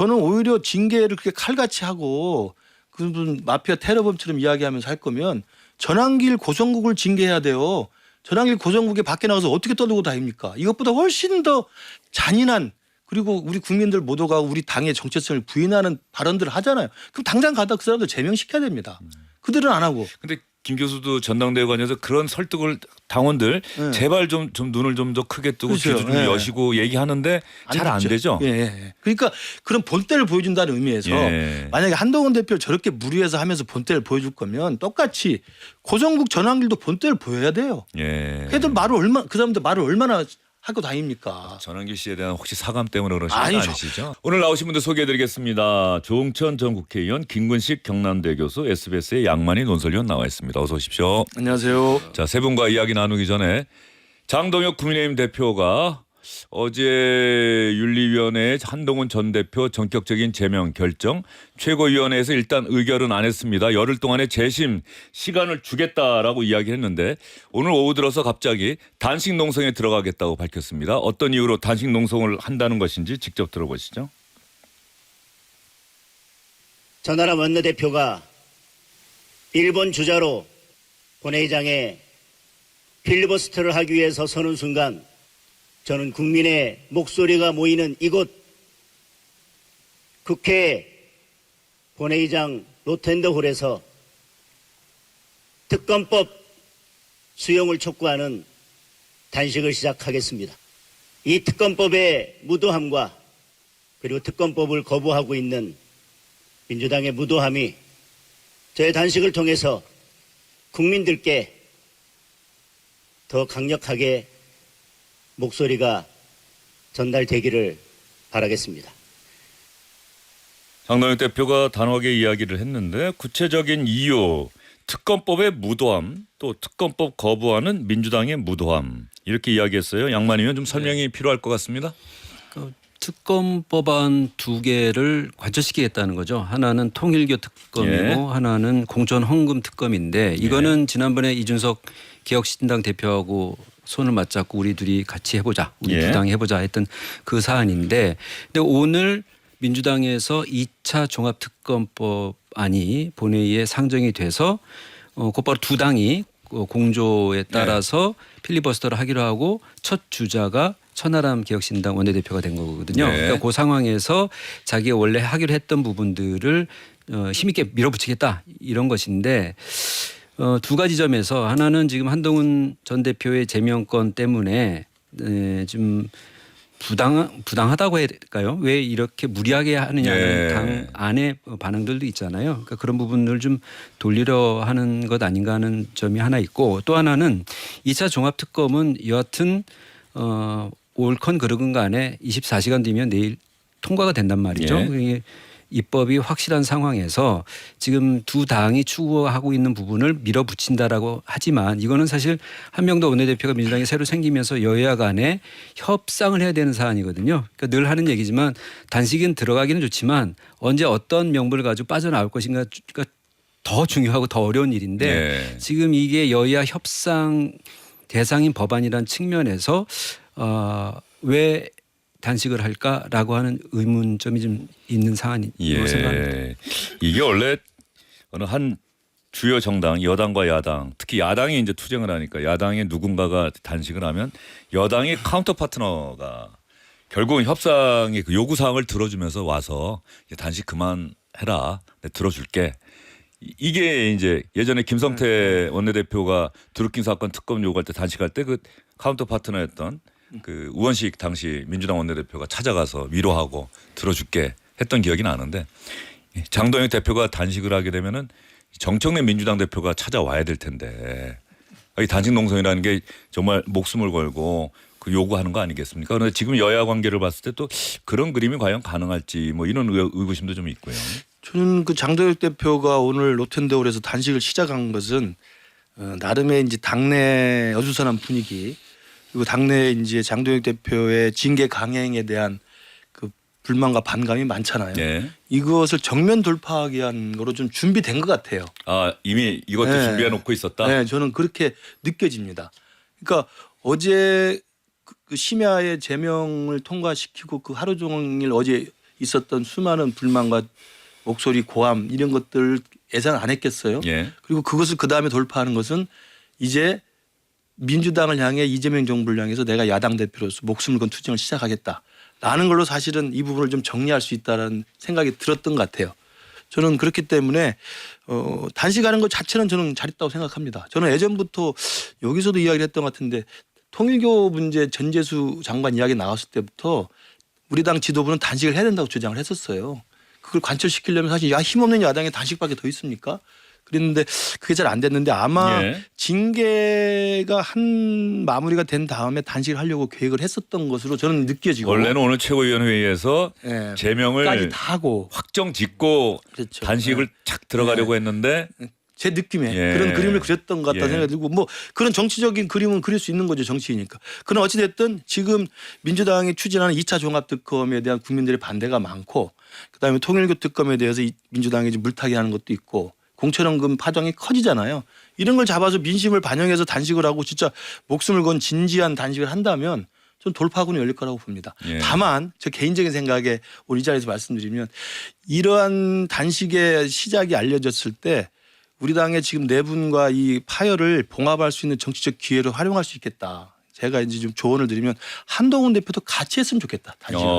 저는 오히려 징계를 그렇게 칼같이 하고 그분 마피아 테러범처럼 이야기하면서 할 거면 전환길 고성국을 징계해야 돼요. 전환길 고성국에 밖에 나가서 어떻게 떠들고 다닙니까? 이것보다 훨씬 더 잔인한 그리고 우리 국민들 모두가 우리 당의 정체성을 부인하는 발언들을 하잖아요. 그럼 당장 가다 그 사람들 제명시켜야 됩니다. 그들은 안 하고. 근데 김 교수도 전당대회 관해서 그런 설득을 당원들 네. 제발 좀 눈을 좀 더 크게 뜨고 그렇죠. 귀도 좀 네. 여시고 얘기하는데 잘 안 되죠. 예, 예. 그러니까 그런 본때를 보여준다는 의미에서 예. 만약에 한동훈 대표를 저렇게 무리해서 하면서 본때를 보여줄 거면 똑같이 고성국 전환길도 본때를 보여야 돼요. 예. 걔들 그 사람들 말을 얼마나 하고 다닙니까? 전환길 씨에 대한 혹시 사감 때문에 그러신 건 아니죠. 아니시죠? 오늘 나오신 분들 소개해드리겠습니다. 조응천 전 국회의원, 김근식 경남대 교수, SBS의 양만희 논설위원 나와 있습니다. 어서 오십시오. 안녕하세요. 자, 세 분과 이야기 나누기 전에 장동혁 국민의힘 대표가 어제 윤리위원회에 한동훈 전 대표 전격적인 제명 결정 최고위원회에서 일단 의결은 안 했습니다. 열흘 동안의 재심 시간을 주겠다라고 이야기했는데 오늘 오후 들어서 갑자기 단식 농성에 들어가겠다고 밝혔습니다. 어떤 이유로 단식 농성을 한다는 것인지 직접 들어보시죠. 전하람 원내대표가 일본 주자로 본회의장에 필리버스터를 하기 위해서 서는 순간 저는 국민의 목소리가 모이는 이곳 국회 본회의장 로텐더홀에서 특검법 수용을 촉구하는 단식을 시작하겠습니다. 이 특검법의 무도함과 그리고 특검법을 거부하고 있는 민주당의 무도함이 저의 단식을 통해서 국민들께 더 강력하게 목소리가 전달되기를 바라겠습니다. 장동혁 대표가 단호하게 이야기를 했는데 구체적인 이유, 특검법의 무도함, 또 특검법 거부하는 민주당의 무도함 이렇게 이야기했어요. 양만희 의원 좀 설명이 필요할 것 같습니다. 특검법안 두 개를 관철시키겠다는 거죠. 하나는 통일교 특검이고 예. 하나는 공천헌금 특검인데 이거는 지난번에 이준석 개혁신당 대표하고 손을 맞잡고 우리 둘이 같이 해보자. 우리 예. 두 당이 해보자 했던 그 사안인데 근데 오늘 민주당에서 2차 종합특검법안이 본회의에 상정이 돼서 곧바로 두 당이 공조에 따라서 필리버스터를 하기로 하고 첫 주자가 천하람 개혁신당 원내대표가 된 거거든요. 네. 그러니까 그 상황에서 자기가 원래 하기로 했던 부분들을 힘있게 밀어붙이겠다 이런 것인데 두 가지 점에서 하나는 지금 한동훈 전 대표의 제명권 때문에 좀 부당하다고 해야 될까요? 왜 이렇게 무리하게 하느냐는 네. 당 안의 반응들도 있잖아요. 그러니까 그런 부분을 좀 돌리려 하는 것 아닌가 하는 점이 하나 있고 또 하나는 2차 종합특검은 여하튼 옳건 그르건 간에 24시간 뒤면 내일 통과가 된단 말이죠. 예. 입법이 확실한 상황에서 지금 두 당이 추구하고 있는 부분을 밀어붙인다라고 하지만 이거는 사실 한명도 원내대표가 민주당이 새로 생기면서 여야 간에 협상을 해야 되는 사안이거든요. 그러니까 늘 하는 얘기지만 단식은 들어가기는 좋지만 언제 어떤 명분을 가지고 빠져나올 것인가가 더 중요하고 더 어려운 일인데 예. 지금 이게 여야 협상 대상인 법안이라는 측면에서 왜 단식을 할까라고 하는 의문점이 좀 있는 사안이라고 생각합니다. 예. 이게 원래 어느 한 주요 정당 여당과 야당 특히 야당이 이제 투쟁을 하니까 야당의 누군가가 단식을 하면 여당의 카운터 파트너가 결국은 협상의 그 요구 사항을 들어주면서 와서 이제 단식 그만해라. 내가 들어줄게. 이게 이제 예전에 김성태 원내대표가 드루킹 사건 특검 요구할 때 단식할 때 그 카운터 파트너였던 그 우원식 당시 민주당 원내대표가 찾아가서 위로하고 들어줄게 했던 기억이 나는데 장동혁 대표가 단식을 하게 되면은 정청래 민주당 대표가 찾아와야 될 텐데 이 단식 농성이라는 게 정말 목숨을 걸고 그 요구하는 거 아니겠습니까? 그런데 지금 여야 관계를 봤을 때 또 그런 그림이 과연 가능할지 뭐 이런 의구심도 좀 있고요. 저는 그 장동혁 대표가 오늘 로텐더홀에서 단식을 시작한 것은 나름의 이제 당내 어수선한 분위기 그리고 당내 이제 장동혁 대표의 징계 강행에 대한 그 불만과 반감이 많잖아요. 예. 이것을 정면 돌파하기 위한 거로 좀 준비된 것 같아요. 아 이미 이것도 네. 준비해 놓고 있었다. 네, 저는 그렇게 느껴집니다. 그러니까 어제 그 심야에 제명을 통과시키고 그 하루 종일 어제 있었던 수많은 불만과 목소리 고함 이런 것들 예상 안 했겠어요. 예. 그리고 그것을 그다음에 돌파하는 것은 이제 민주당을 향해 이재명 정부를 향해서 내가 야당 대표로서 목숨을 건 투쟁을 시작하겠다라는 걸로 사실은 이 부분을 좀 정리할 수 있다는 생각이 들었던 것 같아요. 저는 그렇기 때문에 단식하는 것 자체는 저는 잘했다고 생각합니다. 저는 예전부터 여기서도 이야기를 했던 것 같은데 통일교 문제 전재수 장관 이야기 나왔을 때부터 우리 당 지도부는 단식을 해야 된다고 주장을 했었어요. 그걸 관철시키려면 사실 힘없는 야당에 단식밖에 더 있습니까? 그랬는데 그게 잘 안 됐는데 아마 예. 징계가 한 마무리가 된 다음에 단식을 하려고 계획을 했었던 것으로 저는 느껴지고 원래는 오늘 최고위원회의에서 예. 제명을 까지 다 하고 확정 짓고 그렇죠. 단식을 착 들어가려고 했는데 제 느낌에 예. 그런 그림을 그렸던 것 같다는 예. 생각이 들고 뭐 그런 정치적인 그림은 그릴 수 있는 거죠 정치이니까. 그러나 어찌됐든 지금 민주당이 추진하는 2차 종합특검에 대한 국민들의 반대가 많고 그다음에 통일교 특검에 대해서 민주당이 지금 물타기 하는 것도 있고 공천원금 파장이 커지잖아요. 이런 걸 잡아서 민심을 반영해서 단식을 하고 진짜 목숨을 건 진지한 단식을 한다면 전 돌파구는 열릴 거라고 봅니다. 예. 다만 저 개인적인 생각에 우리 이 자리에서 말씀드리면 이러한 단식의 시작이 알려졌을 때 우리 당의 지금 내분과 이 파열을 봉합할 수 있는 정치적 기회를 활용할 수 있겠다. 제가 이제 좀 조언을 드리면 한동훈 대표도 같이 했으면 좋겠다. 단식을.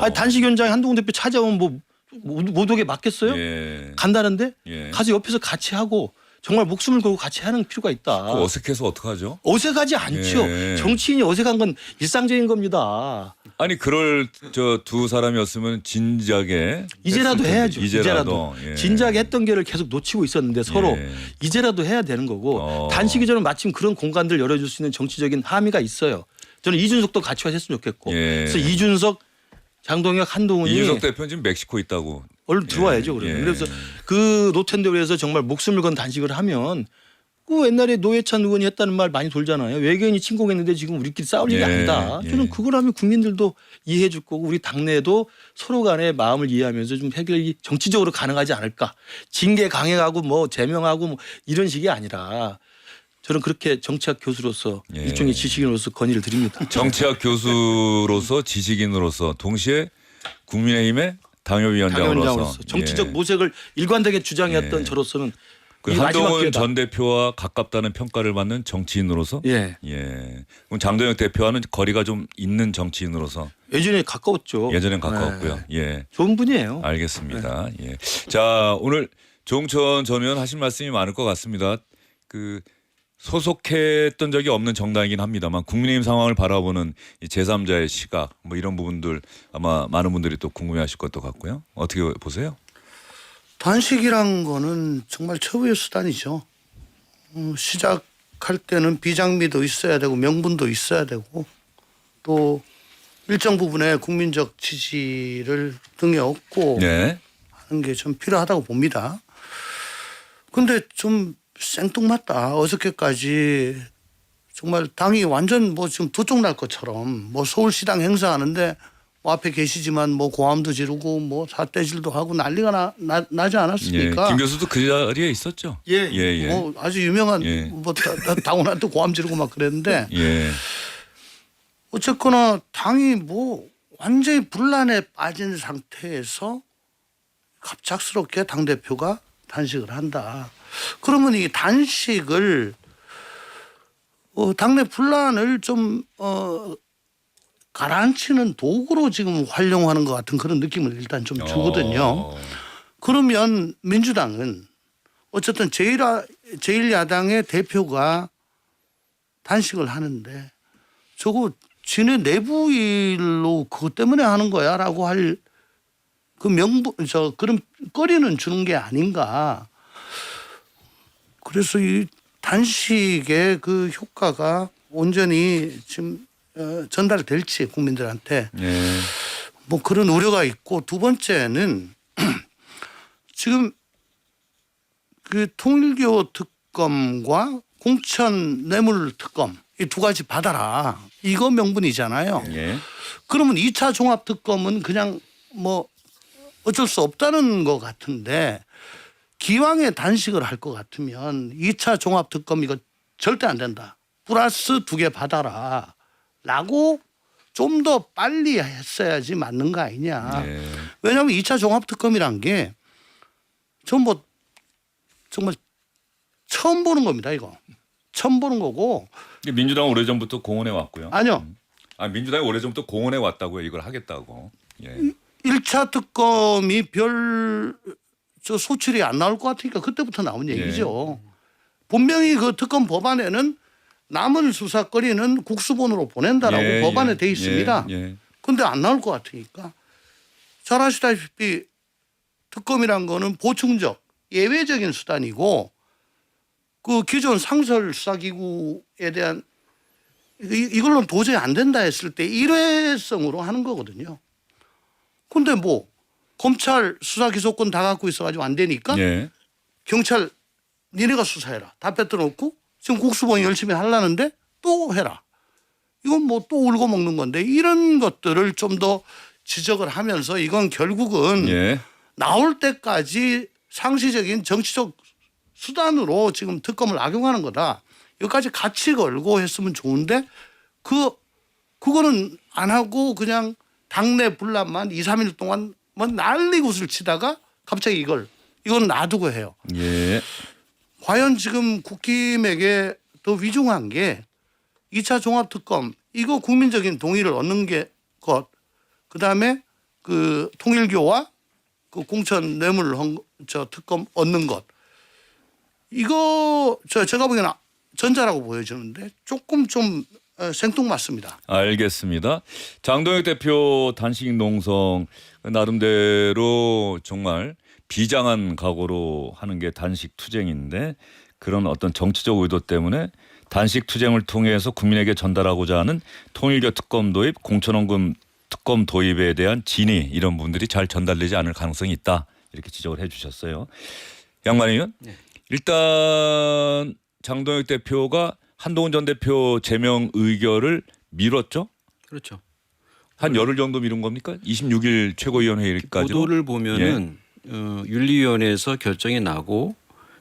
아니 단식 현장에 한동훈 대표 찾아오면 뭐 못 오게 막겠어요? 예. 간다는데 예. 가서 옆에서 같이 하고 정말 목숨을 걸고 같이 하는 필요가 있다. 그 어색해서 어떡하죠? 어색하지 않죠. 예. 정치인이 어색한 건 일상적인 겁니다. 아니 그럴 저 두 사람이었으면 진지하게 이제라도 했을 텐데. 해야죠. 이제라도 예. 진지하게 했던 게를 계속 놓치고 있었는데 서로 예. 이제라도 해야 되는 거고 단식이 저는 마침 그런 공간들 열어줄 수 있는 정치적인 함의가 있어요. 저는 이준석도 같이 했으면 좋겠고 예. 그래서 이준석, 장동혁, 한동훈이 이준석 대표는 지금 멕시코 있다고. 얼른 들어와야죠. 그러면. 예. 그래서 그 노텐데에서 정말 목숨을 건 단식을 하면 그 옛날에 노회찬 의원이 했다는 말 많이 돌잖아요. 외계인이 침공했는데 지금 우리끼리 싸울 일이 예. 아니다. 저는 예. 그거라면 국민들도 이해해 줄 거고 우리 당내도 서로 간의 마음을 이해하면서 좀 해결이 정치적으로 가능하지 않을까. 징계 강행하고 뭐 제명하고 뭐 이런 식이 아니라 저는 그렇게 정치학 교수로서 예. 일종의 지식인으로서 건의를 드립니다. 정치학 교수로서 지식인으로서 동시에 국민의힘의 당협위원장으로서 당원장으로서 정치적 예. 모색을 일관되게 주장했던 예. 저로서는 그 이 마지막 한동훈 기회다. 전 대표와 가깝다는 평가를 받는 정치인으로서 예. 예. 그럼 장동혁 대표와는 거리가 좀 있는 정치인으로서 예전에 가까웠죠. 예전엔 가까웠고요. 네. 예. 좋은 분이에요. 알겠습니다. 예. 자, 오늘 조홍천 전 의원 하실 말씀이 많을 것 같습니다. 그 소속했던 적이 없는 정당이긴 합니다만 국민의힘 상황을 바라보는 이 제3자의 시각 뭐 이런 부분들 아마 많은 분들이 또 궁금해하실 것도 같고요. 어떻게 보세요? 단식이란 거는 정말 최후의 수단이죠. 시작할 때는 비장미도 있어야 되고 명분도 있어야 되고 또 일정 부분의 국민적 지지를 등에 업고 네. 하는 게 좀 필요하다고 봅니다. 근데 좀 생뚱맞다. 어저께까지 정말 당이 완전 뭐 지금 도쪽날 것처럼 뭐 서울시당 행사하는데 뭐 앞에 계시지만 뭐 고함도 지르고 뭐 삿대질도 하고 난리가 나지 예. 않았습니까? 김 교수도 그 자리에 있었죠. 예. 예. 뭐 아주 유명한 예. 뭐 당원한테 고함 지르고 막 그랬는데 예. 어쨌거나 당이 뭐 완전히 분란에 빠진 상태에서 갑작스럽게 당대표가 단식을 한다. 그러면 이 단식을 당내 분란을 좀 가라앉히는 도구로 지금 활용하는 것 같은 그런 느낌을 일단 좀 주거든요. 그러면 민주당은 어쨌든 제1야당의 대표가 단식을 하는데 저거 지네 내부 일로 그것 때문에 하는 거야라고 할 그 그런 거리는 주는 게 아닌가. 그래서 이 단식의 그 효과가 온전히 지금 전달될지 국민들한테 예. 뭐 그런 우려가 있고 두 번째는 지금 그 통일교 특검과 공천 뇌물 특검 이 두 가지 받아라. 이거 명분이잖아요. 예. 그러면 2차 종합 특검은 그냥 뭐 어쩔 수 없다는 것 같은데 기왕에 단식을 할 것 같으면 2차 종합 특검 이거 절대 안 된다. 플러스 2개 받아라. 라고 좀 더 빨리 했어야지 맞는 거 아니냐. 예. 왜냐하면 2차 종합특검이란 게 전부 정말 처음 보는 겁니다. 이거 처음 보는 거고. 민주당은 오래전부터 공언해 왔고요. 아니요. 민주당이 오래전부터 공언해 왔다고요. 이걸 하겠다고. 예. 1차 특검이 별 소출이 안 나올 것 같으니까 그때부터 나온 얘기죠. 분명히 그 특검 법안에는 남은 수사거리는 국수본으로 보낸다라고 예, 법안에 예, 돼 있습니다. 예. 근데 안 나올 것 같으니까 잘 아시다시피 특검이란 거는 보충적 예외적인 수단이고 그 기존 상설 수사기구에 대한 이걸로는 도저히 안 된다 했을 때 일회성으로 하는 거거든요. 근데 뭐 검찰 수사 기소권 다 갖고 있어가지고 안 되니까 예. 경찰 니네가 수사해라. 다 뺏어놓고 지금 국수본이 열심히 하려는데 또 해라. 이건 뭐 또 울고 먹는 건데 이런 것들을 좀 더 지적을 하면서 이건 결국은 예. 나올 때까지 상시적인 정치적 수단으로 지금 특검을 악용하는 거다. 여기까지 같이 걸고 했으면 좋은데 그거는 안 하고 그냥 당내 분란만 2, 3일 동안 뭐 난리굿을 치다가 갑자기 이건 놔두고 해요. 예. 과연 지금 국힘에게 더 위중한 게 2차 종합특검 이거 국민적인 동의를 얻는 게 것, 그다음에 그 통일교와 그 공천 뇌물 특검 얻는 것 이거 제가 보기에는 전자라고 보여지는데 조금 좀 생뚱맞습니다. 알겠습니다. 장동혁 대표 단식 농성 나름대로 정말 비장한 각오로 하는 게 단식 투쟁인데 그런 어떤 정치적 의도 때문에 단식 투쟁을 통해서 국민에게 전달하고자 하는 통일교 특검 도입, 공천원금 특검 도입에 대한 진위 이런 분들이 잘 전달되지 않을 가능성이 있다. 이렇게 지적을 해 주셨어요. 양만희 의원. 네. 일단 장동혁 대표가 한동훈 전 대표 제명 의결을 미뤘죠? 그렇죠. 한 열흘 정도 미룬 겁니까? 26일 최고위원회일까지. 보도를 보면은 윤리위원회에서 결정이 나고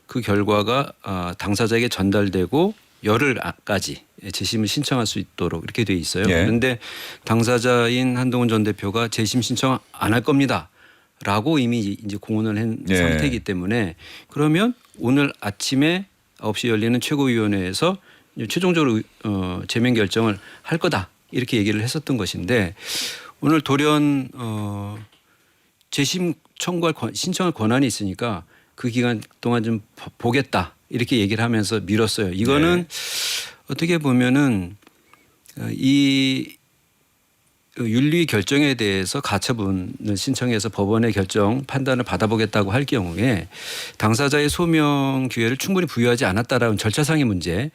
그 결과가 당사자에게 전달되고 열흘까지 재심을 신청할 수 있도록 이렇게 돼 있어요. 예. 그런데 당사자인 한동훈 전 대표가 재심 신청 안 할 겁니다라고 이미 이제 공언을 한 예. 상태이기 때문에 그러면 오늘 아침에 9시 열리는 최고위원회에서 최종적으로 제명 결정을 할 거다 이렇게 얘기를 했었던 것인데 오늘 돌연 재심 청구할 신청할 권한이 있으니까 그 기간 동안 좀 보겠다 이렇게 얘기를 하면서 미뤘어요. 이거는 어떻게 보면은 이 윤리 결정에 대해서 가처분을 신청해서 법원의 결정 판단을 받아보겠다고 할 경우에 당사자의 소명 기회를 충분히 부여하지 않았다라는 절차상의 문제의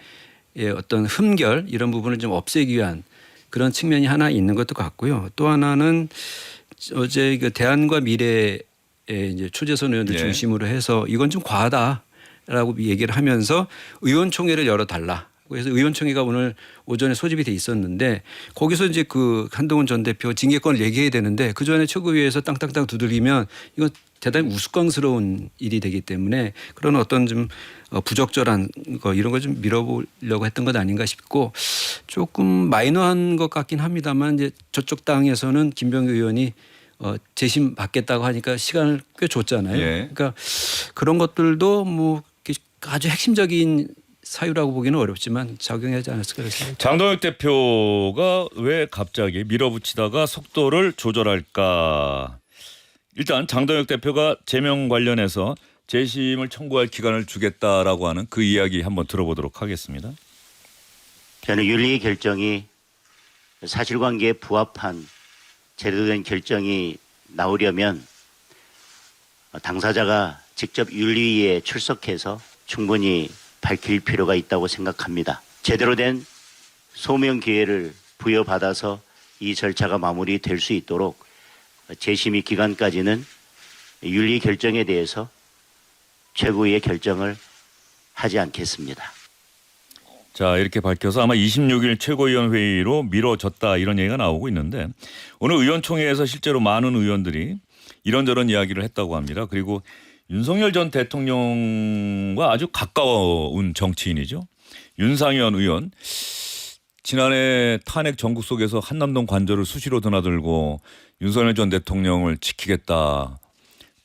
어떤 흠결 이런 부분을 좀 없애기 위한 그런 측면이 하나 있는 것도 같고요. 또 하나는 어제 그 대안과 미래의 이제 초재선 의원들 예. 중심으로 해서 이건 좀 과하다라고 얘기를 하면서 의원총회를 열어달라. 그래서 의원총회가 오늘 오전에 소집이 돼 있었는데 거기서 이제 그 한동훈 전 대표 징계권을 얘기해야 되는데 그 전에 최고위에서 땅땅땅 두들기면 이건 대단히 우스꽝스러운 일이 되기 때문에 그런 어떤 좀 부적절한 거 이런 거 좀 밀어보려고 했던 것 아닌가 싶고 조금 마이너한 것 같긴 합니다만 이제 저쪽 당에서는 김병기 의원이 재심 받겠다고 하니까 시간을 꽤 줬잖아요. 예. 그러니까 그런 것들도 뭐 아주 핵심적인 사유라고 보기는 어렵지만 작용하지 않았을까 생각합니다. 장동혁 대표가 왜 갑자기 밀어붙이다가 속도를 조절할까? 일단 장동혁 대표가 제명 관련해서 재심을 청구할 기간을 주겠다라고 하는 그 이야기 한번 들어보도록 하겠습니다. 저는 윤리 결정이 사실관계에 부합한 제대로 된 결정이 나오려면 당사자가 직접 윤리위에 출석해서 충분히 밝힐 필요가 있다고 생각합니다. 제대로 된 소명 기회를 부여받아서 이 절차가 마무리될 수 있도록 재심의 기간까지는 윤리 결정에 대해서 최고위의 결정을 하지 않겠습니다. 자, 이렇게 밝혀서 아마 26일 최고위원회의로 미뤄졌다 이런 얘기가 나오고 있는데 오늘 의원총회에서 실제로 많은 의원들이 이런저런 이야기를 했다고 합니다. 그리고 윤석열 전 대통령과 아주 가까운 정치인이죠. 윤상현 의원. 지난해 탄핵 전국 속에서 한남동 관저를 수시로 드나들고 윤석열 전 대통령을 지키겠다.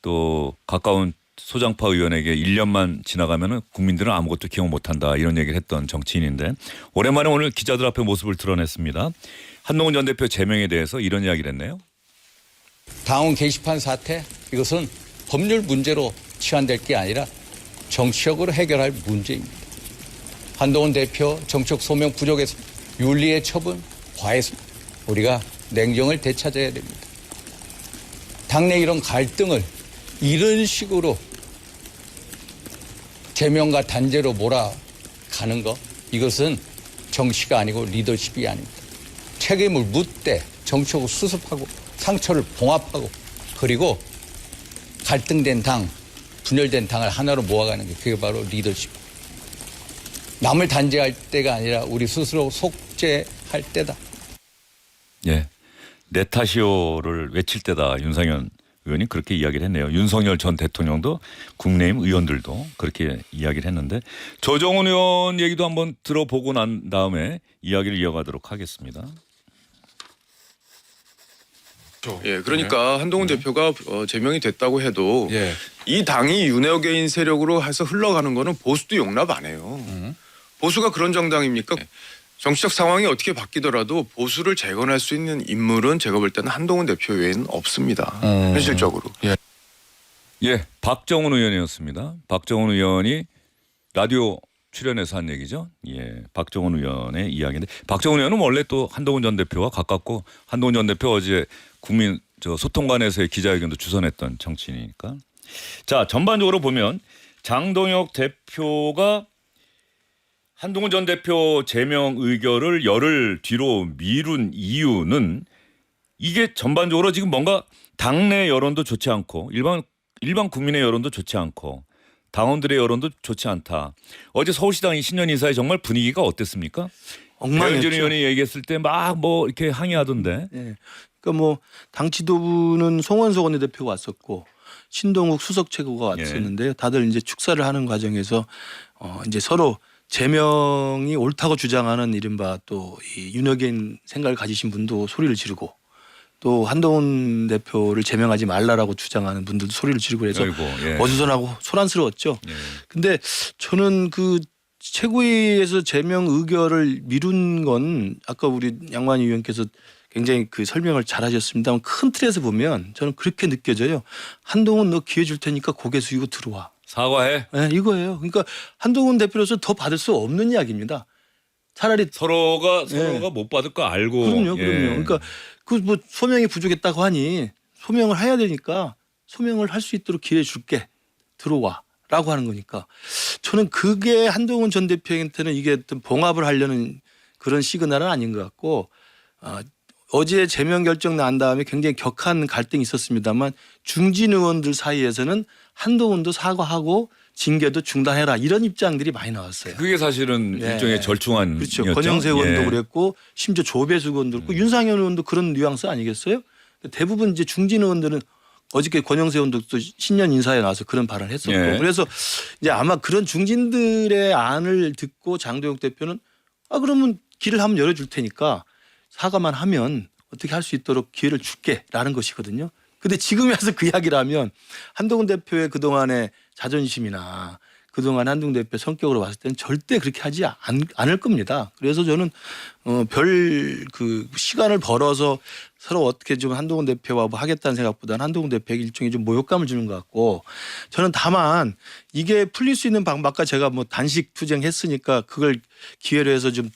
또 가까운 소장파 의원에게 1년만 지나가면은 국민들은 아무것도 기억 못한다 이런 얘기를 했던 정치인인데 오랜만에 오늘 기자들 앞에 모습을 드러냈습니다. 한동훈 전 대표 제명에 대해서 이런 이야기를 했네요. 당원 게시판 사태 이것은 법률 문제로 치환될 게 아니라 정치적으로 해결할 문제입니다. 한동훈 대표 정책 소명 부족에서 윤리의 처분 과해서 우리가 냉정을 되찾아야 됩니다. 당내 이런 갈등을 이런 식으로 제명과 단죄로 몰아가는 것 이것은 정치가 아니고 리더십이 아닙니다. 책임을 묻되 정책을 수습하고 상처를 봉합하고 그리고 갈등된 당, 분열된 당을 하나로 모아가는 게 그게 바로 리더십. 남을 단죄할 때가 아니라 우리 스스로 속죄할 때다. 예, 내 탓이오를 외칠 때다. 윤상현 의원이 그렇게 이야기를 했네요. 윤석열 전 대통령도 국내의힘 의원들도 그렇게 이야기를 했는데 조정훈 의원 얘기도 한번 들어보고 난 다음에 이야기를 이어가도록 하겠습니다. 예, 그러니까 한동훈 대표가 제명이 됐다고 해도 예. 이 당이 윤핵인 세력으로 해서 흘러가는 거는 보수도 용납 안 해요. 보수가 그런 정당입니까? 정치적 상황이 어떻게 바뀌더라도 보수를 재건할 수 있는 인물은 제가 볼 때는 한동훈 대표 외에는 없습니다. 현실적으로. 예, 박정훈 의원이었습니다. 박정훈 의원이 라디오 출연해서 한 얘기죠. 예, 박정훈 의원의 이야기인데 박정훈 의원은 원래 또 한동훈 전 대표와 가깝고 한동훈 전 대표 어제 국민 소통관에서의 기자회견도 주선했던 정치인이니까. 자, 전반적으로 보면 장동혁 대표가 한동훈 전 대표 제명 의결을 열흘 뒤로 미룬 이유는 이게 전반적으로 지금 뭔가 당내 여론도 좋지 않고 일반 국민의 여론도 좋지 않고 당원들의 여론도 좋지 않다. 어제 서울시당 신년 인사에 정말 분위기가 어땠습니까? 엉망이었죠. 배현진 의원이 얘기했을 때 막 뭐 이렇게 항의하던데. 예. 그러니까 뭐 당 지도부는 송원석 원내대표가 왔었고 신동욱 수석 최고가 왔었는데요. 다들 이제 축사를 하는 과정에서 이제 서로 제명이 옳다고 주장하는 이른바 또 이 윤혁인 생각을 가지신 분도 소리를 지르고 또 한동훈 대표를 제명하지 말라라고 주장하는 분들도 소리를 지르고 해서 아이고, 예. 어수선하고 소란스러웠죠. 예. 근데 저는 그 최고위에서 제명 의결을 미룬 건 아까 우리 양만희 의원께서 굉장히 그 설명을 잘 하셨습니다만 큰 틀에서 보면 저는 그렇게 느껴져요. 한동훈 너 기회 줄 테니까 고개 숙이고 들어와. 사과해. 네, 이거예요. 그러니까 한동훈 대표로서 더 받을 수 없는 이야기입니다. 차라리 서로가 예. 못 받을 거 알고. 그럼요. 예. 그러니까 그 뭐 소명이 부족했다고 하니 소명을 해야 되니까 소명을 할 수 있도록 기회 줄게. 들어와라고 하는 거니까 저는 그게 한동훈 전 대표한테는 이게 어떤 봉합을 하려는 그런 시그널은 아닌 것 같고 어제 제명 결정 난 다음에 굉장히 격한 갈등이 있었습니다만 중진 의원들 사이에서는 한동훈도 사과하고 징계도 중단해라 이런 입장들이 많이 나왔어요. 그게 사실은 예. 일종의 절충안. 그렇죠. 권영세 의원도 예. 그랬고 심지어 조배수 의원도 그랬고 윤상현 의원도 그런 뉘앙스 아니겠어요? 대부분 이제 중진 의원들은 어저께 권영세 의원도 또 신년 인사에 나와서 그런 발언을 했었고 예. 그래서 이제 아마 그런 중진들의 안을 듣고 장동혁 대표는 그러면 길을 한번 열어줄 테니까 사과만 하면 어떻게 할 수 있도록 기회를 줄게라는 것이거든요. 근데 지금 와서 그 이야기를 하면 한동훈 대표의 그동안의 자존심이나 그동안 한동훈 대표 성격으로 봤을 때는 절대 그렇게 하지 않을 겁니다. 그래서 저는 별 그 시간을 벌어서 서로 어떻게 좀 한동훈 대표와 뭐 하겠다는 생각보다는 한동훈 대표에게 일종의 좀 모욕감을 주는 것 같고 저는 다만 이게 풀릴 수 있는 방법 아까 제가 뭐 단식 투쟁했으니까 그걸 기회로 해서 좀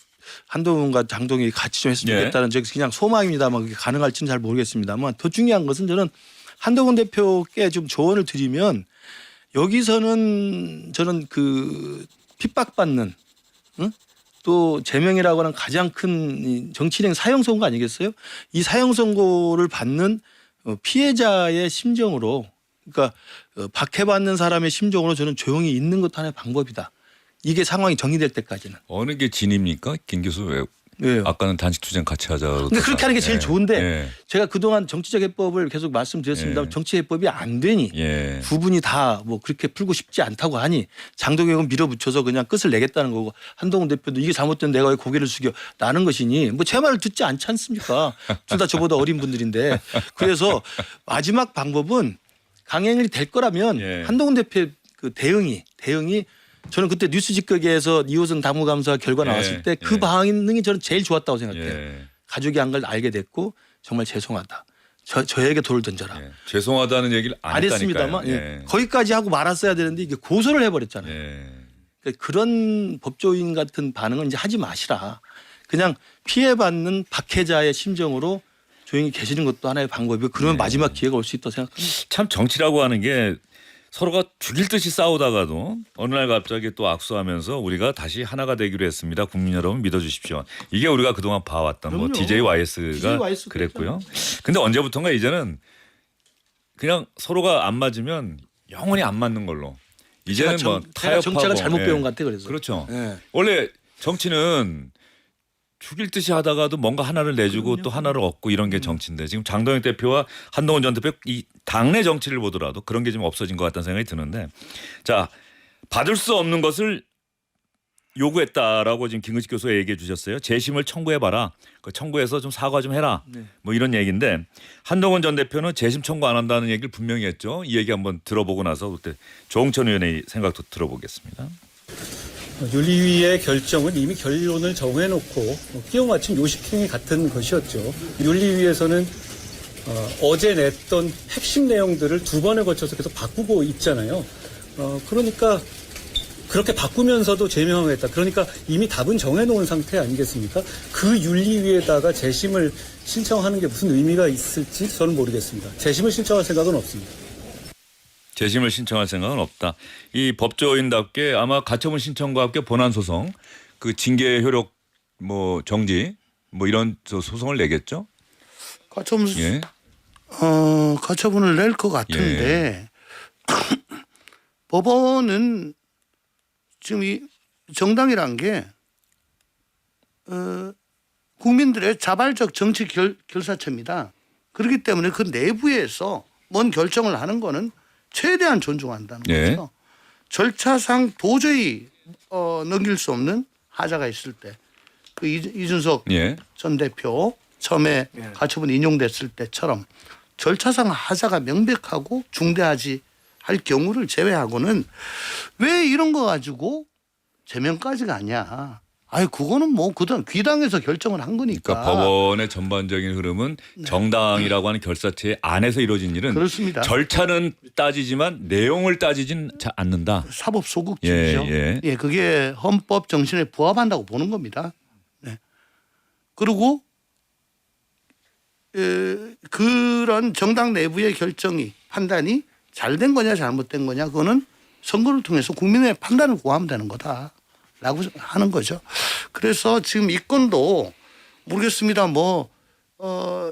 한동훈과 장동혁이 같이 좀 했으면 예. 좋겠다는 저 그냥 소망입니다만 그게 가능할지는 잘 모르겠습니다만 더 중요한 것은 저는 한동훈 대표께 좀 조언을 드리면 여기서는 저는 그 핍박받는 또 제명이라고 하는 가장 큰 정치인의 사형 선고 아니겠어요? 이 사형 선고를 받는 피해자의 심정으로 그러니까 박해받는 사람의 심정으로 저는 조용히 있는 것도 하나의 방법이다. 이게 상황이 정리될 때까지는. 어느 게 진입니까? 김 교수 왜 왜요? 아까는 단식 투쟁 같이 하자. 근데 그렇게 하는 게 제일 좋은데 예. 제가 그동안 정치적 해법을 계속 말씀드렸습니다만 예. 정치 해법이 안 되니 예. 두 분이 다 뭐 그렇게 풀고 싶지 않다고 하니 장동혁은 밀어붙여서 그냥 끝을 내겠다는 거고 한동훈 대표도 이게 잘못된 내가 왜 고개를 숙여 나는 것이니 뭐 제 말을 듣지 않지 않습니까? 둘 다 저보다 어린 분들인데 그래서 마지막 방법은 강행이 될 거라면 예. 한동훈 대표의 그 대응이 저는 그때 뉴스 직격에서 이호선 당무감사 결과 예. 나왔을 때 그 예. 반응이 저는 제일 좋았다고 생각해요. 예. 가족이 한 걸 알게 됐고 정말 죄송하다. 저에게 돌을 던져라. 예. 죄송하다는 얘기를 안 안 했다니까요. 했습니다만 예. 예. 거기까지 하고 말았어야 되는데 이게 고소를 해버렸잖아요. 예. 그러니까 그런 법조인 같은 반응은 이제 하지 마시라. 그냥 피해받는 박해자의 심정으로 조용히 계시는 것도 하나의 방법이고 그러면 네. 마지막 기회가 올 수 있다고 생각합니다. 참 정치라고 하는 게 서로가 죽일 듯이 싸우다가도 어느 날 갑자기 또 악수하면서 우리가 다시 하나가 되기로 했습니다. 국민 여러분 믿어주십시오. 이게 우리가 그동안 봐왔던 뭐 그럼요. DJYS가 DJYS 그랬고요. 근데 언제부턴가 이제는 그냥 서로가 안 맞으면 영원히 안 맞는 걸로. 이제는 뭐 제가 타협하고. 정치학을 잘못 예. 배운 것 같아 그래서. 그렇죠. 예. 원래 정치는 죽일 듯이 하다가도 뭔가 하나를 내주고 또 하나를 얻고 이런 게 정치인데 지금 장동혁 대표와 한동훈 전 대표 이 당내 정치를 보더라도 그런 게 좀 없어진 것 같다는 생각이 드는데 자 받을 수 없는 것을 요구했다라고 지금 김근식 교수가 얘기해 주셨어요. 재심을 청구해봐라. 그 청구해서 좀 사과 좀 해라. 네. 뭐 이런 얘기인데 한동훈 전 대표는 재심 청구 안 한다는 얘기를 분명히 했죠. 이 얘기 한번 들어보고 나서 그때 조홍천 의원의 생각도 들어보겠습니다. 윤리위의 결정은 이미 결론을 정해놓고 끼워 맞춘 요식행위 같은 것이었죠. 윤리위에서는 어제 냈던 핵심 내용들을 두 번에 거쳐서 계속 바꾸고 있잖아요. 그러니까 그렇게 바꾸면서도 제명하겠다. 그러니까 이미 답은 정해놓은 상태 아니겠습니까? 그 윤리위에다가 재심을 신청하는 게 무슨 의미가 있을지 저는 모르겠습니다. 재심을 신청할 생각은 없습니다. 재심을 신청할 생각은 없다. 이 법조인답게 아마 가처분 신청과 함께 본안 소송, 그 징계 효력 뭐 정지 뭐 이런 소송을 내겠죠. 가처분 예. 가처분을 낼 것 같은데 법원은 지금 이 정당이란 게 국민들의 자발적 정치 결사체입니다. 그렇기 때문에 그 내부에서 뭔 결정을 하는 거는 최대한 존중한다는 예. 거죠. 절차상 도저히 넘길 수 없는 하자가 있을 때 그 이준석 예. 전 대표 처음에 가처분 인용됐을 때처럼 절차상 하자가 명백하고 중대하지 할 경우를 제외하고는 왜 이런 거 가지고 제명까지 가냐. 아니 그거는 뭐 그다음 귀당해서 결정을 한 거니까. 그러니까 법원의 전반적인 흐름은 정당이라고 하는 결사체 안에서 이루어진 일은 그렇습니다. 절차는 따지지만 내용을 따지진 않는다. 사법 소극적이죠. 예. 그게 헌법 정신에 부합한다고 보는 겁니다. 네. 그리고 그런 정당 내부의 결정이 판단이 잘된 거냐 잘못된 거냐 그거는 선거를 통해서 국민의 판단을 구하면 되는 거다라고 하는 거죠. 그래서 지금 이 건도 모르겠습니다.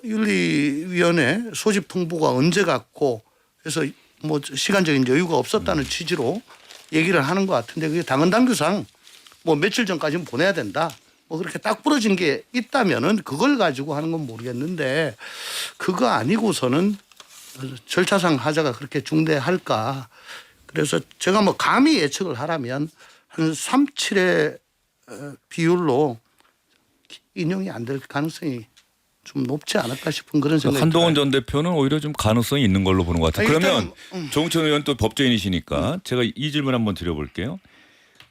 윤리위원회 소집 통보가 언제 갔고 그래서 뭐 시간적인 여유가 없었다는 취지로 얘기를 하는 것 같은데 그게 당헌 당규상 뭐 며칠 전까지는 보내야 된다. 뭐 그렇게 딱 부러진 게 있다면은 그걸 가지고 하는 건 모르겠는데 그거 아니고서는 절차상 하자가 그렇게 중대할까. 그래서 제가 뭐 감히 예측을 하라면 한 3-7의 비율로 인용이 안 될 가능성이 좀 높지 않을까 싶은 그런 생각이 한동훈 들어요. 전 대표는 오히려 좀 가능성이 있는 걸로 보는 것 같아요. 아니, 그러면 조홍천 의원 또 법조인이시니까 제가 이 질문 한번 드려볼게요.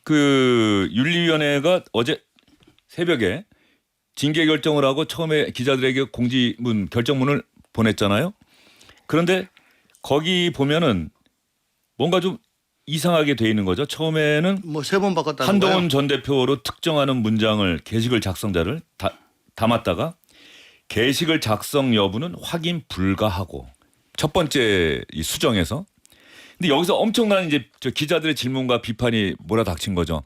그 윤리위원회가 어제 새벽에 징계 결정을 하고 처음에 기자들에게 공지문 결정문을 보냈잖아요. 그런데 거기 보면은 뭔가 좀 이상하게 돼 있는 거죠. 처음에는 뭐 3번 바꿨다는 한동훈 거예요. 전 대표로 특정하는 문장을 게시글 작성자를 담았다가 게시글 작성 여부는 확인 불가하고 첫 번째 이 수정에서 근데 여기서 엄청난 이제 저 기자들의 질문과 비판이 몰아닥친 거죠.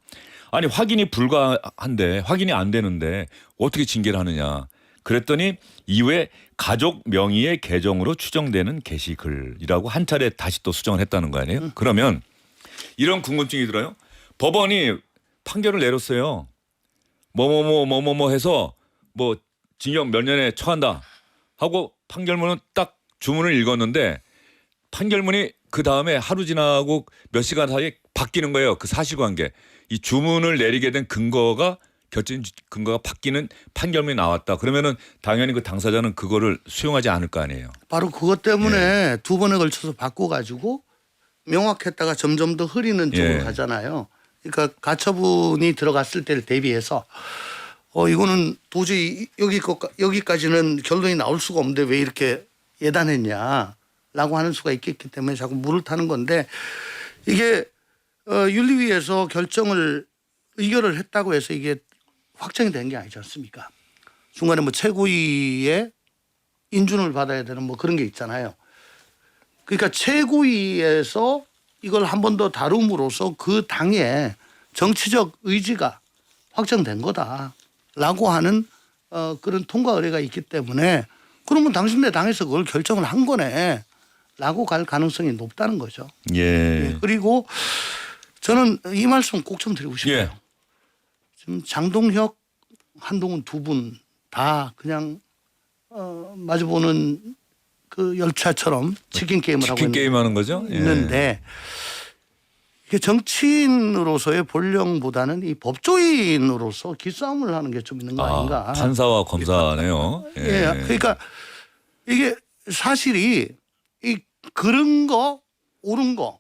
아니 확인이 불가한데 확인이 안 되는데 어떻게 징계를 하느냐. 그랬더니 이후에 가족 명의의 계정으로 추정되는 게시글이라고 한 차례 다시 또 수정을 했다는 거 아니에요? 그러면 이런 궁금증이 들어요. 법원이 판결을 내렸어요. 뭐뭐뭐 해서 뭐 징역 몇 년에 처한다 하고 판결문은 딱 주문을 읽었는데 판결문이 그 다음에 하루 지나고 몇 시간 사이에 바뀌는 거예요. 그 사실관계. 이 주문을 내리게 된 근거가 결정 근거가 바뀌는 판결문이 나왔다. 그러면은 당연히 그 당사자는 그거를 수용하지 않을 거 아니에요. 바로 그것 때문에 두 번에 걸쳐서 바꿔가지고 명확했다가 점점 더 흐리는 쪽으로 가잖아요. 그러니까 가처분이 들어갔을 때를 대비해서 이거는 도저히 여기까지는 결론이 나올 수가 없는데 왜 이렇게 예단했냐라고 하는 수가 있겠기 때문에 자꾸 물을 타는 건데 이게 윤리위에서 의결을 했다고 해서 이게 확정이 된 게 아니지 않습니까? 중간에 뭐 최고위의 인준을 받아야 되는 뭐 그런 게 있잖아요. 그러니까 최고위에서 이걸 한 번 더 다룸으로써 그 당의 정치적 의지가 확정된 거다라고 하는 그런 통과 의뢰가 있기 때문에 그러면 당신네 당에서 그걸 결정을 한 거네라고 갈 가능성이 높다는 거죠. 예. 그리고 저는 이 말씀 꼭 좀 드리고 싶어요. 예. 지금 장동혁, 한동훈 두 분 다 그냥 마주보는 그 열차처럼 치킨 게임을 하고 치킨 게임 하는 거죠? 있는데 이게 정치인으로서의 본령보다는 이 법조인으로서 기싸움을 하는 게 좀 있는 거 아닌가. 판사와 검사네요. 예. 그러니까 이게 사실이 이 그른 거 옳은 거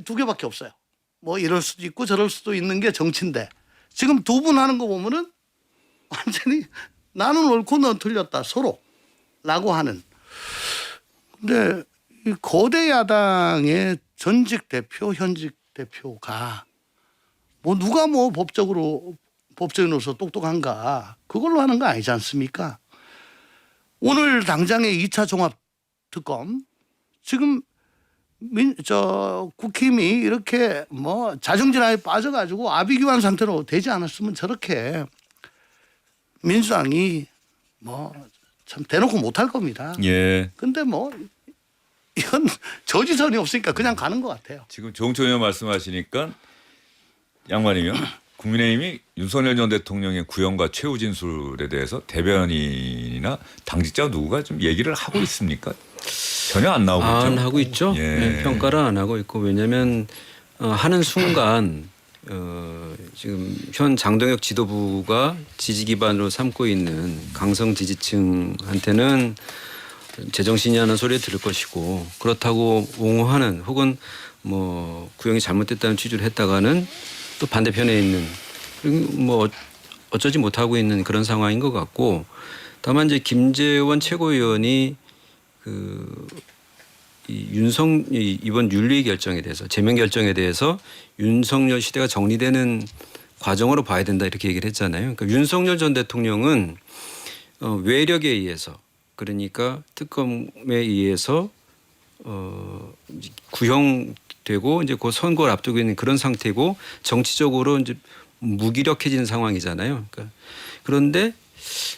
두 개밖에 없어요. 뭐 이럴 수도 있고 저럴 수도 있는 게 정치인데 지금 두 분 하는 거 보면은 완전히 나는 옳고 넌 틀렸다 서로라고 하는. 근데 이 거대 야당의 전직 대표, 현직 대표가 뭐 누가 뭐 법조인으로서 똑똑한가 그걸로 하는 거 아니지 않습니까? 오늘 당장의 2차 종합특검 지금 국힘이 이렇게 뭐 자정질하에 빠져가지고 아비규환 상태로 되지 않았으면 저렇게 민주당이 뭐 참 대놓고 못할 겁니다. 예. 근데 뭐 이건 저지선이 없으니까 그냥 가는 것 같아요. 지금 조홍천 의원 말씀하시니까 양반이면 국민의힘이 윤석열 전 대통령의 구형과 최후 진술에 대해서 대변인이나 당직자 누구가 좀 얘기를 하고 있습니까? 전혀 안 나오고 있죠. 안 하고 있죠. 예. 네, 평가를 안 하고 있고 왜냐하면 하는 순간 지금 현 장동혁 지도부가 지지 기반으로 삼고 있는 강성 지지층한테는 제정신이 하는 소리 들을 것이고 그렇다고 옹호하는 혹은 뭐 구형이 잘못됐다는 취지를 했다가는 또 반대편에 있는 뭐 어쩌지 못하고 있는 그런 상황인 것 같고 다만 이제 김재원 최고위원이 이번 윤리 결정에 대해서 제명 결정에 대해서 윤석열 시대가 정리되는 과정으로 봐야 된다 이렇게 얘기를 했잖아요. 그러니까 윤석열 전 대통령은 외력에 의해서 그러니까 특검에 의해서 구형되고 이제 곧 선거를 앞두고 있는 그런 상태고 정치적으로 이제 무기력해지는 상황이잖아요. 그러니까 그런데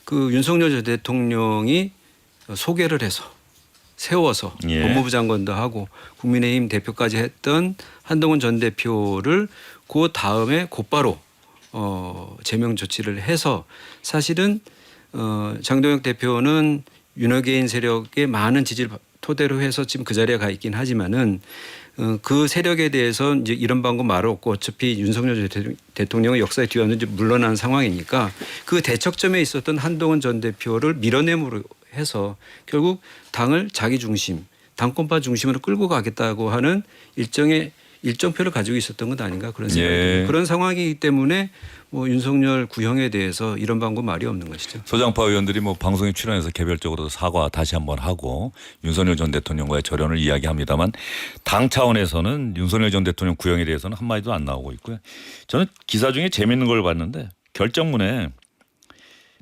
그 윤석열 전 대통령이 소개를 해서 세워서 예. 법무부 장관도 하고 국민의힘 대표까지 했던 한동훈 전 대표를 그 다음에 곧바로 제명 조치를 해서 사실은 장동혁 대표는 윤호개인 세력의 많은 지지를 토대로 해서 지금 그 자리에 가 있긴 하지만은 그 세력에 대해서 이제 이런 방법 말 없고 어차피 윤석열 대통령은 역사의 뒤안은 이제 물러난 상황이니까 그 대척점에 있었던 한동훈 전 대표를 밀어내므로 해서 결국 당을 자기 중심, 당권파 중심으로 끌고 가겠다고 하는 일정표를 가지고 있었던 것 아닌가 그런 생각이 듭니다. 그런 상황이기 때문에 뭐 윤석열 구형에 대해서 이런 방법 말이 없는 것이죠. 소장파 의원들이 뭐 방송에 출연해서 개별적으로 사과 다시 한번 하고 윤석열 전 대통령과의 절연을 이야기합니다만 당 차원에서는 윤석열 전 대통령 구형에 대해서는 한마디도 안 나오고 있고요. 저는 기사 중에 재밌는 걸 봤는데 결정문에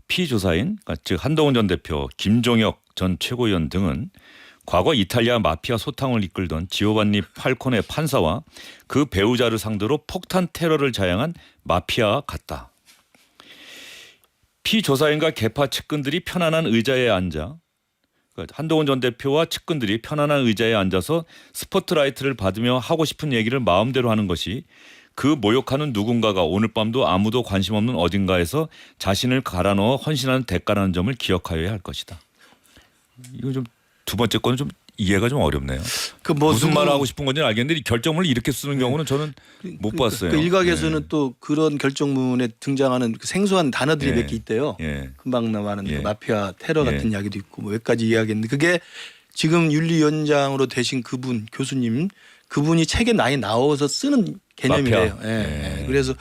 피조사인 즉 한동훈 전 대표, 김종혁 전 최고위원 등은 과거 이탈리아 마피아 소탕을 이끌던 지오반니 팔코네 판사와 그 배우자를 상대로 폭탄 테러를 자행한 마피아와 같다. 피조사인과 개파 측근들이 편안한 의자에 앉아 한동훈 전 대표와 측근들이 편안한 의자에 앉아서 스포트라이트를 받으며 하고 싶은 얘기를 마음대로 하는 것이 그 모욕하는 누군가가 오늘 밤도 아무도 관심 없는 어딘가에서 자신을 갈아넣어 헌신하는 대가라는 점을 기억하여야 할 것이다. 이거 좀 두 번째 거는 좀 이해가 좀 어렵네요. 무슨 말 하고 싶은 건지는 알겠는데 이 결정문을 이렇게 쓰는 경우는 저는 못 봤어요. 그 일각에서는 또 그런 결정문에 등장하는 그 생소한 단어들이 예. 몇 개 있대요. 예. 금방 나가는 예. 그 마피아 테러 같은 예. 이야기도 있고 뭐 몇 가지 이야기했는데 그게 지금 윤리위원장으로 되신 그분 교수님 그분이 책에 많이 나와서 쓰는 개념이래요. 마피아. 예. 예. 그래서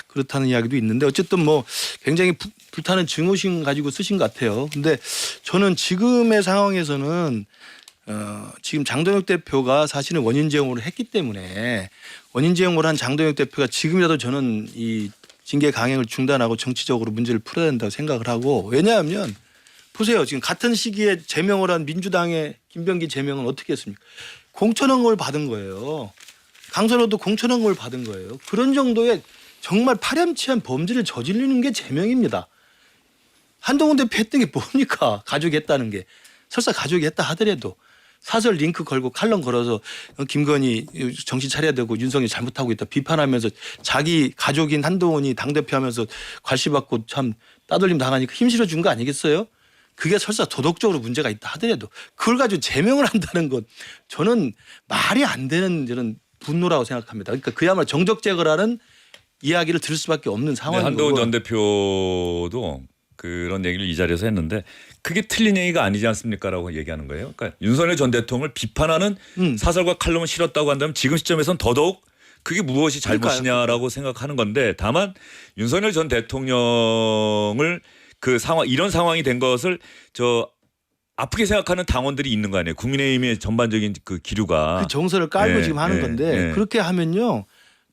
그렇다는 이야기도 있는데 어쨌든 뭐 굉장히 불타는 증오심 가지고 쓰신 것 같아요. 근데 저는 지금의 상황에서는 지금 장동혁 대표가 사실은 원인 제공을 했기 때문에 원인 제공을 한 장동혁 대표가 지금이라도 저는 이 징계 강행을 중단하고 정치적으로 문제를 풀어야 된다고 생각을 하고 왜냐하면 보세요. 지금 같은 시기에 제명을 한 민주당의 김병기 제명은 어떻게 했습니까? 공천원금을 받은 거예요. 강선호도 공천원금을 받은 거예요. 그런 정도의 정말 파렴치한 범죄를 저지르는 게 제명입니다. 한동훈 대표 했던 게 뭡니까? 가족이 했다는 게. 설사 가족이 했다 하더라도 사설 링크 걸고 칼럼 걸어서 김건희 정신 차려야 되고 윤석열이 잘못하고 있다 비판하면서 자기 가족인 한동훈이 당대표 하면서 괄시받고 참 따돌림 당하니까 힘 실어준 거 아니겠어요? 그게 설사 도덕적으로 문제가 있다 하더라도 그걸 가지고 제명을 한다는 건 저는 말이 안 되는 저는 분노라고 생각합니다. 그러니까 그야말로 정적 제거라는 이야기를 들을 수밖에 없는 상황인 한동훈 거고. 전 대표도 그런 얘기를 이 자리에서 했는데 그게 틀린 얘기가 아니지 않습니까라고 얘기하는 거예요. 그러니까 윤석열 전 대통령을 비판하는 사설과 칼럼을 실었다고 한다면 지금 시점에서는 더더욱 그게 무엇이 잘못이냐라고 생각하는 건데 다만 윤석열 전 대통령을 그 상황 이런 상황이 된 것을 저 아프게 생각하는 당원들이 있는 거 아니에요. 국민의힘의 전반적인 그 기류가 그 정서를 깔고 예, 지금 하는 예, 건데 예. 그렇게 하면요.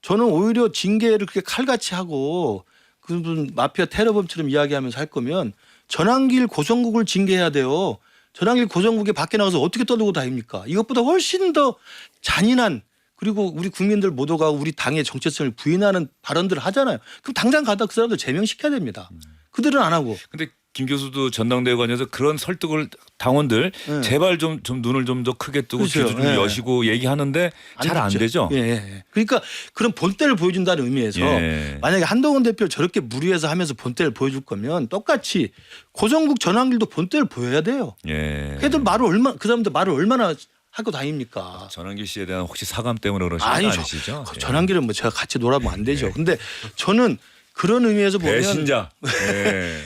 저는 오히려 징계를 그렇게 칼같이 하고 그분 마피아 테러범처럼 이야기하면서 할 거면 전환길 고성국을 징계해야 돼요. 전환길 고성국에 밖에 나가서 어떻게 떠들고 다닙니까? 이것보다 훨씬 더 잔인한 그리고 우리 국민들 모두가 우리 당의 정체성을 부인하는 발언들을 하잖아요. 그럼 당장 가다 그 사람들 제명시켜야 됩니다. 그들은 안 하고. 근데 김 교수도 전당대회 관여해서 그런 설득을 당원들 네. 제발 좀 눈을 좀 더 크게 뜨고 그렇죠. 귀도 좀 네. 여시고 얘기하는데 잘 안 되죠. 예, 예. 그러니까 그런 본때를 보여준다는 의미에서 예. 만약에 한동훈 대표를 저렇게 무리해서 하면서 본때를 보여줄 거면 똑같이 고성국 전환길도 본때를 보여야 돼요. 예. 걔들 그 사람들 말을 얼마나 하고 다닙니까? 전환길 씨에 대한 혹시 사감 때문에 그러신 건 아니, 아니시죠? 예. 전환길은 뭐 제가 같이 놀아보면 안 되죠. 근데 저는 그런 의미에서 보면 배신자. 예.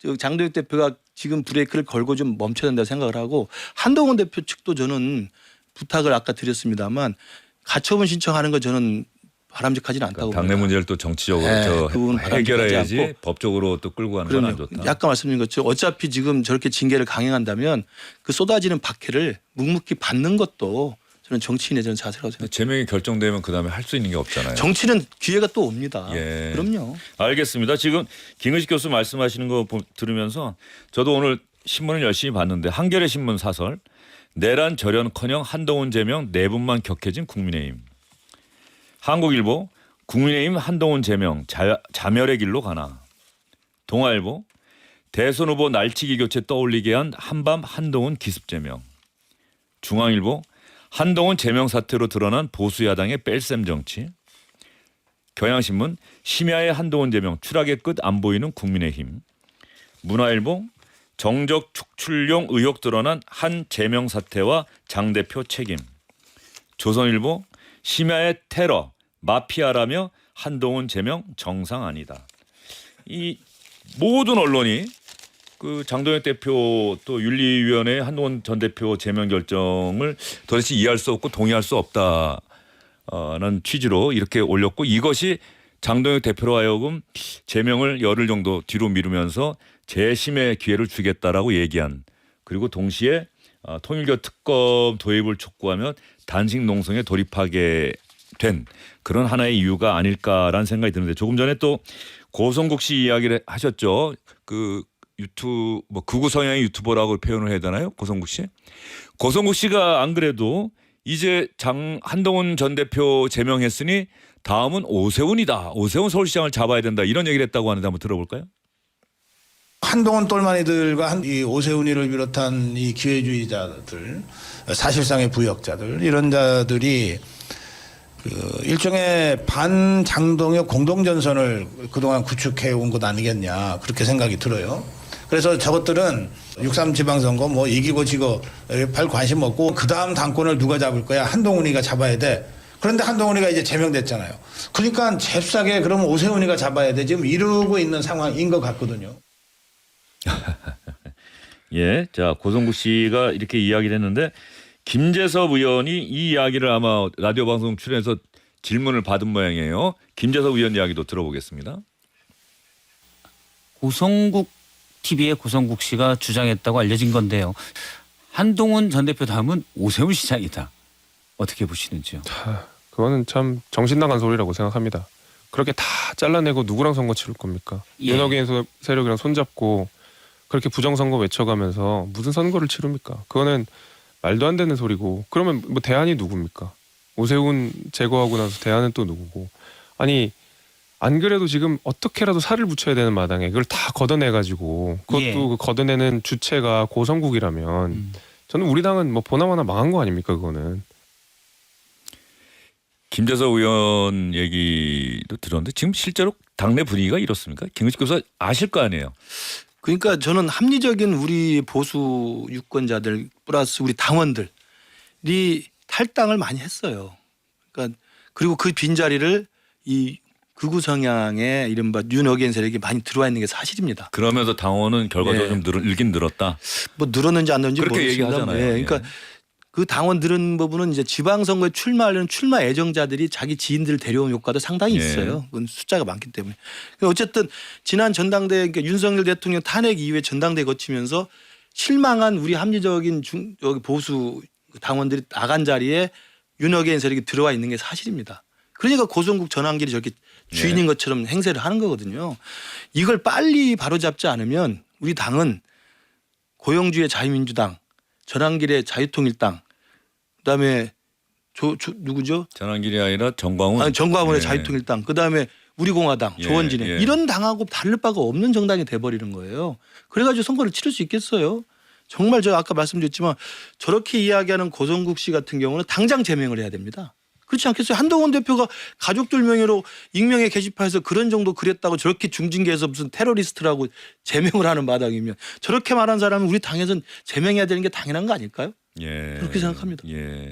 저 장동혁 대표가 지금 브레이크를 걸고 좀 멈춰야 된다고 생각을 하고 한동훈 대표 측도 저는 부탁을 아까 드렸습니다만 가처분 신청하는 거 저는 바람직하지는 않다고 당내 봅니다. 문제를 또 정치적으로 네, 저 그건 바람직하지 해결해야지 않고. 법적으로 또 끌고 가는 건 안 그럼요. 좋다. 아까 말씀드린 것처럼 어차피 지금 저렇게 징계를 강행한다면 그 쏟아지는 박해를 묵묵히 받는 것도 저는 정치인의 저는 자세라고 생각합니다. 제명이 결정되면 그다음에 할 수 있는 게 없잖아요. 정치는 기회가 또 옵니다. 예. 그럼요. 알겠습니다. 지금 김의식 교수 말씀하시는 거 들으면서 저도 오늘 신문을 열심히 봤는데 한겨레 신문 사설 내란 절연커녕 한동훈 제명 4분만 격해진 국민의힘. 한국일보 국민의힘 한동훈 제명 자멸의 길로 가나. 동아일보 대선 후보 날치기 교체 떠올리게 한 한밤 한동훈 기습 제명. 중앙일보 한동훈 제명 사태로 드러난 보수 야당의 뺄셈 정치. 경향신문 심야의 한동훈 제명 추락의 끝 안 보이는 국민의힘. 문화일보 정적 축출용 의혹 드러난 한 제명 사태와 장 대표 책임. 조선일보 심야의 테러 마피아라며 한동훈 제명 정상 아니다. 이 모든 언론이 그 장동혁 대표 또 윤리위원회 한동훈 전 대표 제명 결정을 도대체 이해할 수 없고 동의할 수 없다는 취지로 이렇게 올렸고 이것이 장동혁 대표로 하여금 제명을 열흘 정도 뒤로 미루면서 재심의 기회를 주겠다라고 얘기한 그리고 동시에 통일교 특검 도입을 촉구하며 단식 농성에 돌입하게 된 그런 하나의 이유가 아닐까라는 생각이 드는데 조금 전에 또 고성국 씨 이야기를 하셨죠. 그 유튜브 뭐 극우 성향의 유튜버라고 표현을 해야 되나요? 고성국 씨. 고성국 씨가 안 그래도 이제 한동훈 전 대표 제명했으니 다음은 오세훈이다. 오세훈 서울시장을 잡아야 된다. 이런 얘기를 했다고 하는데 한번 들어볼까요? 한동훈 똘마니들과 이 오세훈이를 비롯한 이 기회주의자들, 사실상의 부역자들 이런 자들이 그 일종의 반장동혁 공동전선을 그동안 구축해 온 것 아니겠냐 그렇게 생각이 들어요. 그래서 저것들은 6.3 지방선거 뭐 이기고 지고 별 관심 없고 그 다음 당권을 누가 잡을 거야? 한동훈이가 잡아야 돼. 그런데 한동훈이가 이제 제명됐잖아요. 그러니까 잽싸게 그러면 오세훈이가 잡아야 돼. 지금 이러고 있는 상황인 것 같거든요. 예, 자 고성국 씨가 이렇게 이야기를 했는데 김재섭 의원이 이 이야기를 아마 라디오 방송 출연해서 질문을 받은 모양이에요. 김재섭 의원 이야기도 들어보겠습니다. 고성국 TV의 고성국 씨가 주장했다고 알려진 건데요. 한동훈 전 대표 다음은 오세훈 시장이다. 어떻게 보시는지요? 그거는 참 정신 나간 소리라고 생각합니다. 그렇게 다 잘라내고 누구랑 선거 치를 겁니까? 예. 윤호개인 세력이랑 손잡고 그렇게 부정선거 외쳐가면서 무슨 선거를 치릅니까? 그거는 말도 안 되는 소리고 그러면 뭐 대안이 누굽니까? 오세훈 제거하고 나서 대안은 또 누구고 아니 안 그래도 지금 어떻게라도 살을 붙여야 되는 마당에 그걸 다 걷어내가지고 그것도 예. 그 걷어내는 주체가 고성국이라면 저는 우리 당은 뭐 보나마나 망한 거 아닙니까 그거는. 김재섭 의원 얘기도 들었는데 지금 실제로 당내 분위기가 이렇습니까? 김은식 교수 아실 거 아니에요. 그러니까 저는 합리적인 우리 보수 유권자들 플러스 우리 당원들이 탈당을 많이 했어요. 그러니까 그리고 그 빈자리를 이 극우 성향의 이른바 뉴너게인 세력이 많이 들어와 있는 게 사실입니다. 그러면서 당원은 결과적으로 네. 좀 늘긴 늘었다. 뭐 늘었는지 안 늘었는지 그렇게 모르겠습니다. 얘기하잖아요. 예, 그러니까 그 당원 들은 부분은 이제 지방선거에 출마하려는 출마 애정자들이 자기 지인들을 데려온 효과도 상당히 예. 있어요. 그건 숫자가 많기 때문에. 어쨌든 지난 전당대 그러니까 윤석열 대통령 탄핵 이후에 전당대 거치면서 실망한 우리 합리적인 여기 보수 당원들이 나간 자리에 윤어게인 세력이 들어와 있는 게 사실입니다. 그러니까 고성국 전환길이 저렇게 주인인 것처럼 행세를 하는 거거든요. 이걸 빨리 바로잡지 않으면 우리 당은 고영주의 자유민주당, 전환길의 자유통일당, 그다음에 누구죠? 전환길이 아니라 정광훈. 아니, 정광훈의 예. 자유통일당, 그다음에 우리공화당, 예, 조원진의 예. 이런 당하고 다를 바가 없는 정당이 돼버리는 거예요. 그래가지고 선거를 치를 수 있겠어요? 정말 저 아까 말씀드렸지만 저렇게 이야기하는 고성국 씨 같은 경우는 당장 제명을 해야 됩니다. 그렇지 않겠어요? 한동훈 대표가 가족들 명의로 익명의 게시판에서 그런 정도 그랬다고 저렇게 중징계해서 무슨 테러리스트라고 제명을 하는 마당이면 저렇게 말한 사람은 우리 당에서는 제명해야 되는 게 당연한 거 아닐까요? 예. 그렇게 생각합니다. 예.